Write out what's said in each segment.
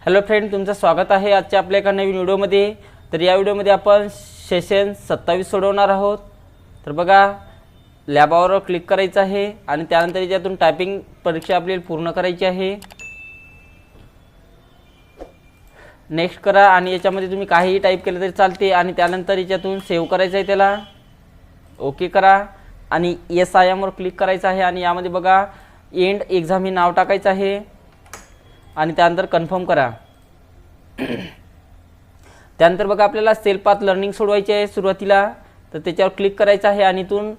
Hello friend, तुमचं स्वागत आहे आजच्या आपल्या एका नवीन व्हिडिओमध्ये। तर या व्हिडिओमध्ये आपण सेशन 27 सोडवणार आहोत। तर बघा, लॅबावर क्लिक करायचं आहे आणि त्यानंतर यातून टायपिंग परीक्षा आपल्याला पूर्ण करायची आहे। नेक्स्ट करा आणि याच्यामध्ये तुम्ही काहीही टाईप केलं तरी चालते आणि त्यानंतर याच्यातून सेव्ह करायचं आहे, त्याला ओके करा आणि एस आय एमवर क्लिक करायचं आहे आणि यामध्ये बघा एंड एक्झाम हे नाव टाकायचं आहे आणि त्यानंतर कन्फर्म करा। त्यानंतर बघा आपल्याला सेल्फ पाथ लर्निंग सोडवायची आहे सुरुवातीला, तर त्याच्यावर क्लिक करायचं आहे आणि इथून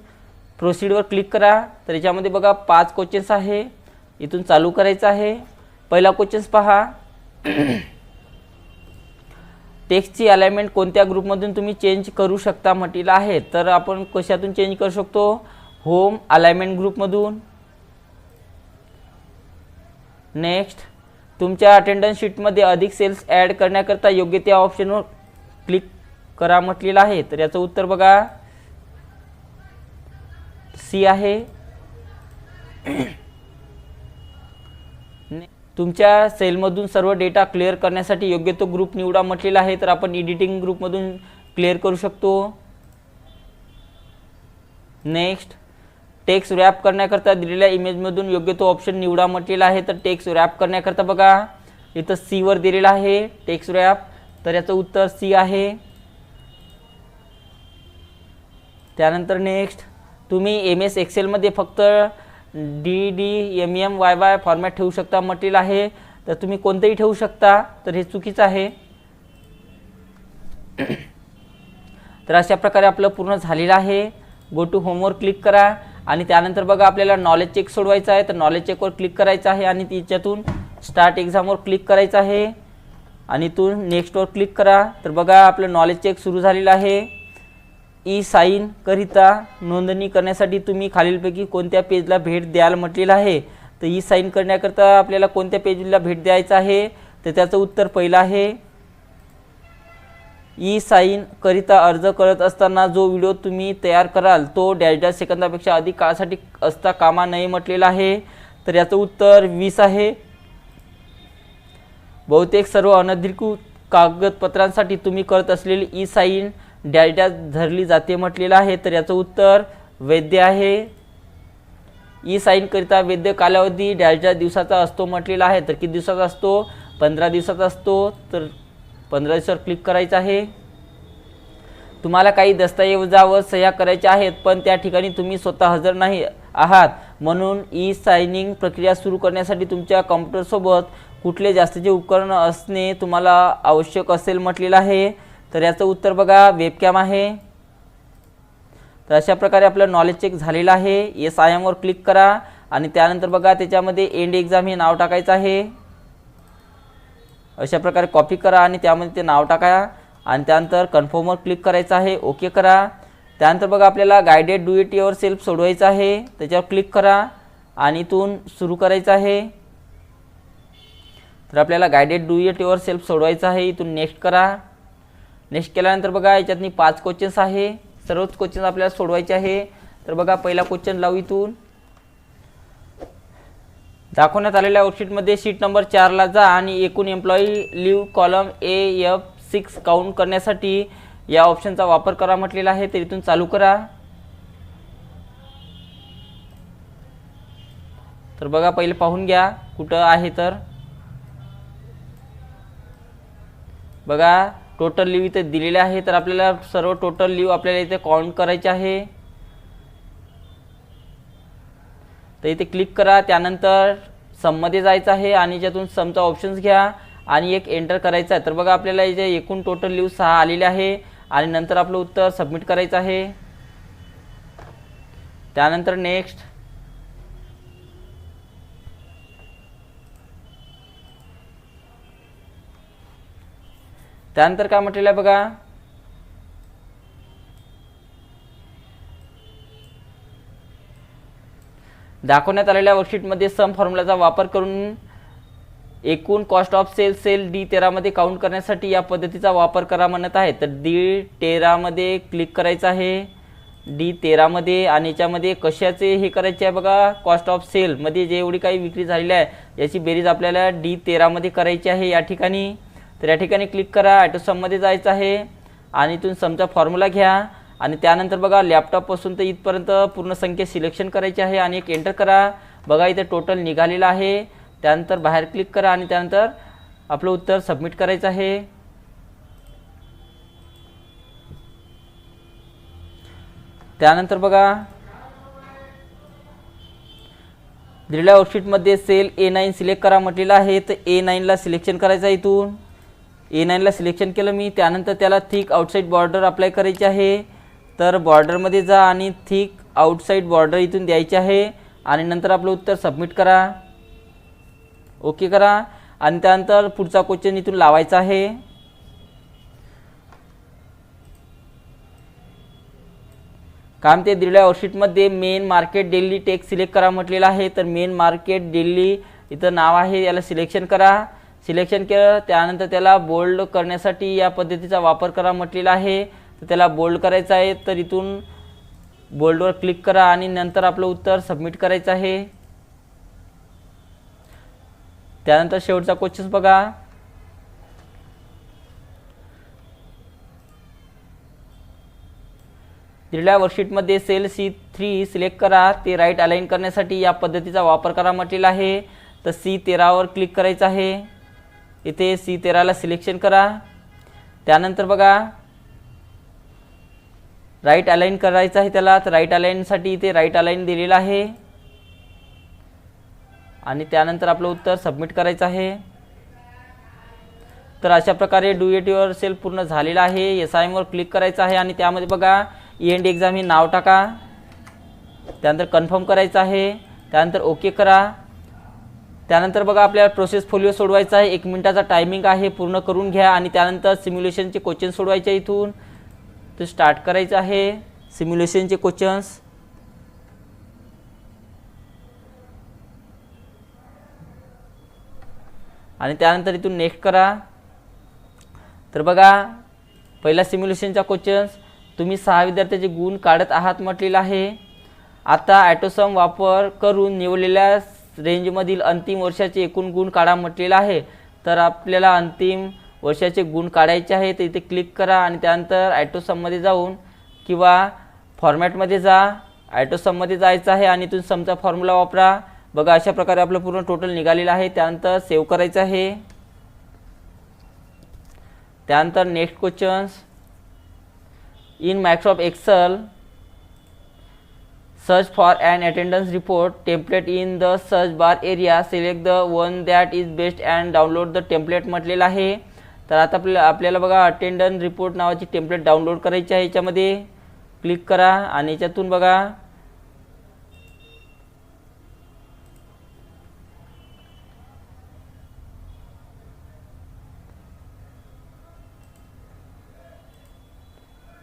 प्रोसीडवर क्लिक करा। तर याच्यामध्ये बघा 5 क्वेश्चन्स आहे, इथून चालू करायचं आहे। पहिला क्वेश्चन्स पहा, टेक्स्टची अलाइनमेंट कोणत्या ग्रुपमधून तुम्ही चेंज करू शकता म्हटलेलं आहे। तर आपण कशातून चेंज करू शकतो, होम अलाइनमेंट ग्रुपमधून। नेक्स्ट, तुमच्या अटेंडन्स शीटमध्ये अधिक सेल्स ॲड करण्याकरता योग्य त्या ऑप्शनवर क्लिक करा म्हटलेलं आहे। तर याचं उत्तर बघा सी आहे। तुमच्या सेलमधून सर्व डेटा क्लिअर करण्यासाठी योग्य तो ग्रुप निवडा म्हटलेला आहे। तर आपण एडिटिंग ग्रुपमधून क्लिअर करू शकतो। नेक्स्ट, टेक्स्ट रॅप करण्याकरता दिलेल्या इमेजमधून योग्य तो ऑप्शन निवडा म्हटलेला आहे। तर टेक्स्ट रॅप करण्याकरता बघा इथं सी वर दिलेला आहे टेक्स्ट रॅप, तर याचं उत्तर सी आहे। त्यानंतर नेक्स्ट, तुम्ही एम एस एक्सेलमध्ये फक्त DDMMYY फॉर्मॅट ठेवू शकता म्हटलेलं आहे। तर तुम्ही कोणतेही ठेवू शकता, तर हे चुकीचं आहे। तर अशा प्रकारे आपलं पूर्ण झालेलं आहे। गो टू होमवर क्लिक करा आणि त्यानंतर बघा आपल्याला नॉलेज चेक सोडवायचा आहे। तर नॉलेज चेकवर क्लिक करायचं आहे आणि त्याच्यातून स्टार्ट एक्झामवर क्लिक करायचं आहे आणि इथून नेक्स्टवर क्लिक करा। तर बघा आपलं नॉलेज चेक सुरू झालेलं आहे। ई साइन करिता नोंदणी करण्यासाठी तुम्ही खालीलपैकी कोणत्या पेजला भेट द्याल म्हटलेलं आहे। तर ई साइन करण्याकरता आपल्याला कोणत्या पेजला भेट द्यायचं आहे, तर त्याचं उत्तर पहिलं आहे। ई साइन करिता अर्ज करत असताना जो व्हिडिओ तुम्ही तयार कराल तो डॅश सेकंदापेक्षा अधिक काळासाठी असता कामा नये म्हटलेलं आहे। तर याचं उत्तर 20 आहे। बहुतेक सर्व अनधिकृत कागदपत्रांसाठी तुम्ही करत असलेली ई साइन डॅश धरली जाते म्हटलेलं आहे। तर याचं उत्तर वैध आहे। ई साइन करिता वैध कालावधी डॅश दिवसाचा असतो म्हटलेला आहे। तर किती दिवसाचा असतो, 15 दिवसाचा असतो। तर 15 दिवसावर क्लिक करायचं आहे। तुम्हाला काही दस्तऐवजावर सह्या करायच्या आहेत पण त्या ठिकाणी तुम्ही स्वतः हजर नाही आहात, म्हणून ई सायनिंग प्रक्रिया सुरू करण्यासाठी तुमच्या कॉम्प्युटरसोबत कुठले जास्तीचे उपकरण असणे तुम्हाला आवश्यक असेल म्हटलेलं आहे। तर याचं उत्तर बघा वेबकॅम आहे। तर अशा प्रकारे आपलं नॉलेज चेक झालेलं आहे। एस आय एमवर क्लिक करा आणि त्यानंतर बघा त्याच्यामध्ये एंड एक्झाम हे नाव टाकायचं आहे। अशा प्रकारे कॉपी करा आणि त्यामध्ये ते नाव टाका आणि त्यानंतर कन्फर्मवर क्लिक करायचं आहे, ओके करा। त्यानंतर बघा आपल्याला guided do it yourself सोडवायचं आहे, त्याच्यावर क्लिक करा आणि इथून सुरू करायचं आहे। तर आपल्याला guided do it yourself सोडवायचं आहे, इथून नेक्स्ट करा। नेक्स्ट केल्यानंतर बघा याच्यातनी 5 क्वेश्चन्स आहे, सर्वच क्वेश्चन आपल्याला सोडवायचे आहे। तर बघा पहिला क्वेश्चन लावू, इथून दाखवण्यात आलेल्या वर्कशीटमध्ये शीट नंबर 4 ला जा आणि एकूण employee leave column AF6 count करण्यासाठी या ऑप्शनचा वापर करा म्हटलेला आहे। तर इथून चालू करा। तर बघा पहिले पाहून घ्या कुठं आहे, तर बघा टोटल लिव्ह इथे दिलेले आहे। तर आपल्याला सर्व टोटल लिव्ह आपल्याला इथे काउंट करायचे आहे। तर इथे क्लिक करा, त्यानंतर सममध्ये जायचं आहे आणि याच्यातून समचा ऑप्शन्स घ्या आणि एक एंटर करायचा आहे। तर बघा आपल्याला इथे एकूण टोटल लिव्ह 6 आलेले आहे आणि नंतर आपलं उत्तर सबमिट करायचं आहे। त्यानंतर नेक्स्ट, त्यानंतर काय म्हटलेलं आहे बघा, दाखवण्यात आलेल्या वर्कशीटमध्ये सम फॉर्म्युलाचा वापर करून एकूण कॉस्ट ऑफ सेल D13 मध्ये काउंट करण्यासाठी या पद्धतीचा वापर करा म्हणत आहे। तर D13 मध्ये क्लिक करायचं आहे। D13 आणि याच्यामध्ये कशाचे हे करायचे आहे बघा, कॉस्ट ऑफ सेलमध्ये जेवढी काही विक्री झालेली आहे याची बेरीज आपल्याला D13 करायची आहे या ठिकाणी. तर या ठिकाणी क्लिक करा, ॲटोसममध्ये जायचं आहे आणि इथून समचा फॉर्म्युला घ्या आणि त्यानंतर बघा लॅपटॉपपासून तर इथपर्यंत पूर्ण संख्या सिलेक्शन करायची आहे आणि एक एंटर करा. बघा इथे टोटल निघालेलं आहे. त्यानंतर बाहेर क्लिक करा आणि त्यानंतर आपलं उत्तर सबमिट करायचं आहे. त्यानंतर बघा दिलेल्या वर्कशीटमध्ये सेल A9 सिलेक्ट करा म्हटलेलं आहे. तर A9ला सिलेक्शन करायचं आहे. इथून A9ला सिलेक्शन केलं मी. त्यानंतर त्याला थिक आउटसाईड बॉर्डर अप्लाय करायची आहे. तर बॉर्डरमध्ये जा आणि थिक आउटसाईड बॉर्डर इथून द्यायची आहे आणि नंतर आपलं उत्तर सबमिट करा, ओके करा आणि त्यानंतर पुढचा क्वेश्चन इथून लावायचा आहे. काम ते दिलेल्या वर्कशीटमध्ये main market Delhi text select करा म्हटलेलं आहे. तर मेन मार्केट दिल्ली इथं नाव आहे, याला सिलेक्शन करा. सिलेक्शन केलं त्यानंतर त्याला बोल्ड करण्यासाठी या पद्धतीचा वापर करा म्हटलेला आहे. तर त्याला बोल्ड करायचं आहे. तर इथून बोल्डवर क्लिक करा आणि नंतर आपलं उत्तर सबमिट करायचं आहे. त्यानंतर शेवटचा क्वेश्चन बघा. दिलेल्या वर्कशीटमध्ये सेल C3 सिलेक्ट करा. ते राईट अलाइन करण्यासाठी या पद्धतीचा वापर करा म्हटलेला आहे. तर C13वर क्लिक करायचं आहे. इथे C13ला सिलेक्शन करा. त्यानंतर बघा राईट अलाइन करायचं आहे त्याला. तर राईट अलाइनसाठी इथे राईट अलाइन दिलेलं आहे आणि त्यानंतर आपलं उत्तर सबमिट करायचं आहे. तर अशा प्रकारे डू इट युअर सेल्फ पूर्ण झालेला आहे. SIMवर क्लिक करायचं आहे आणि त्यामध्ये बघा एंड एक्झाम हे नाव टाका. त्यानंतर कन्फर्म करायचं आहे. त्यानंतर ओके करा. त्यानंतर बघा आपल्याला प्रोसेस फोलिओ सोडवायचा आहे. 1 मिनिटाचा टायमिंग आहे, पूर्ण करून घ्या आणि त्यानंतर सिम्युलेशनचे क्वेश्चन सोडवायचे. इथून तर स्टार्ट करायचं आहे सिम्युलेशनचे क्वेश्चन्स. आणि त्यानंतर इथून नेक्स्ट करा. तर बघा पहिला सिम्युलेशनचा क्वेश्चन्स, तुम्ही 6 विद्यार्थ्यांचे गुण काढत आहात म्हटलेलं आहे. आता ॲटोसम वापर करून निवडलेल्या रेंजमधील अंतिम वर्षाचे एकूण गुण काढा म्हटलेलं आहे. तर आपल्याला अंतिम वर्षाचे गुण काढायचे आहे. तर इथे क्लिक करा आणि त्यानंतर ॲटोसममध्ये जाऊन किंवा फॉर्मॅटमध्ये जा. ॲटोसममध्ये जायचं आहे आणि इथून समचा फॉर्म्युला वापरा. बघा अशा प्रकारे आपलं पूर्ण टोटल निघालेलं आहे. त्यानंतर सेव्ह करायचं आहे. त्यानंतर next questions, in Microsoft Excel search for an attendance report template in the search bar area, select the one that is best and download the template म्हटलेलं आहे. तर आता आपल्याला बघा अटेंडन्स रिपोर्ट नावाची टेम्पलेट डाउनलोड करायची आहे. याच्यामध्ये क्लिक करा आणि याच्यातून बघा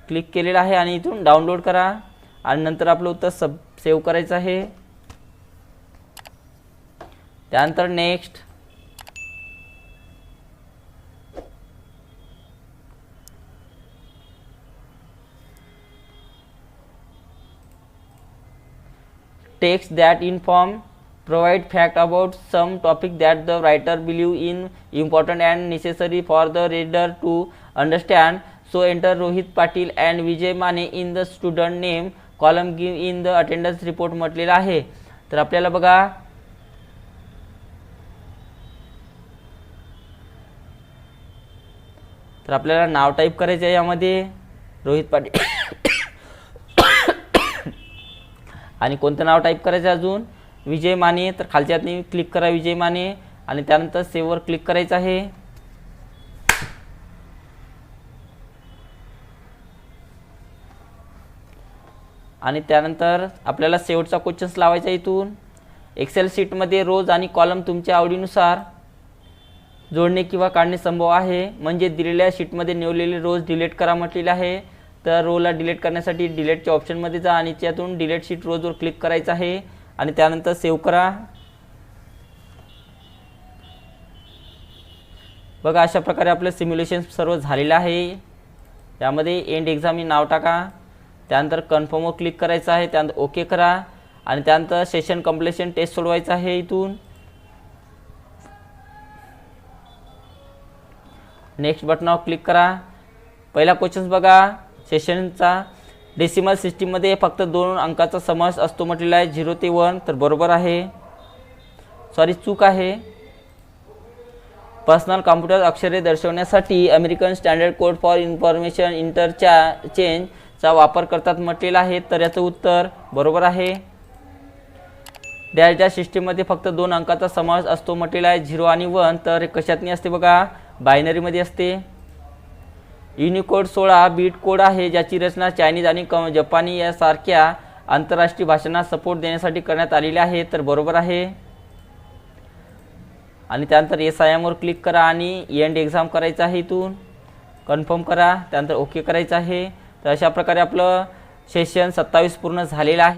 क्लिक केलेलं आहे आणि इथून डाउनलोड करा आणि नंतर आपलं उत्तर सेव्ह करायचं आहे. त्यानंतर next, text that inform provide fact about some topic that the writer believe in important and necessary for the reader to understand. So enter Rohit Patil and Vijay Mane in the student name column give in the attendance report म्हटलेलं आहे. तर आपल्याला बघा तर आपल्याला नाव type करायचं आहे यामध्ये रोहित पाटील आणि कोणतं नाव टाईप करायचं अजून विजय माने. तर खालच्या हातनी क्लिक करा विजय माने आणि त्यानंतर सेव्हवर क्लिक करायचं आहे. आणि त्यानंतर आपल्याला शेवटचा क्वेश्चन्स लावायचा इथून. एक्सेल शीटमध्ये रोज आणि कॉलम तुमच्या आवडीनुसार जोडणे किंवा काढणे संभव आहे. म्हणजे दिलेल्या शीटमध्ये निवडलेले रोज डिलीट करा म्हटलेले आहे. तर रोला डिलीट करण्यासाठी डिलीटच्या ऑप्शनमध्ये जा आणि त्यातून डिलीट शीट रोजवर क्लिक करायचं आहे आणि त्यानंतर सेव्ह करा. बघा अशा प्रकारे आपलं सिम्युलेशन सर्व झालेलं आहे. यामध्ये एंड एक्झाम हे नाव टाका त्यानंतर कन्फर्मवर क्लिक करायचं आहे, त्यानंतर ओके करा आणि त्यानंतर सेशन कंप्लीशन टेस्ट सोडवायचं आहे. इथून नेक्स्ट बटनावर क्लिक करा. पहिला क्वेश्चन बघा सेशनचा. डेसिमल सिस्टीममध्ये फक्त 2 अंकाचा समावेश असतो म्हटलेला आहे 0 ते 1, तर बरोबर आहे. सॉरी चूक आहे. पर्सनल कॉम्प्युटर अक्षरे दर्शवण्यासाठी American Standard Code for Information इंटरचेंजचा वापर करतात म्हटलेला आहे, तर याचं उत्तर बरोबर आहे. डेटा सिस्टीममध्ये फक्त 2 अंकाचा समावेश असतो म्हटलेला आहे 0 आणि 1, तर कशातनी असते बघा बायनरीमध्ये असते. युनिकोड 16 बीट कोड आहे ज्याची रचना चायनीज आणि जपानी यासारख्या आंतरराष्ट्रीय भाषांना सपोर्ट देण्यासाठी करण्यात आलेली आहे, तर बरोबर आहे. आणि त्यानंतर SIM वर क्लिक करा आणि एंड एक्झाम करायचं आहे. इथून कन्फर्म करा, त्यानंतर ओके करायचं आहे. तर अशा प्रकारे आपलं सेशन 27 पूर्ण झालेलं आहे.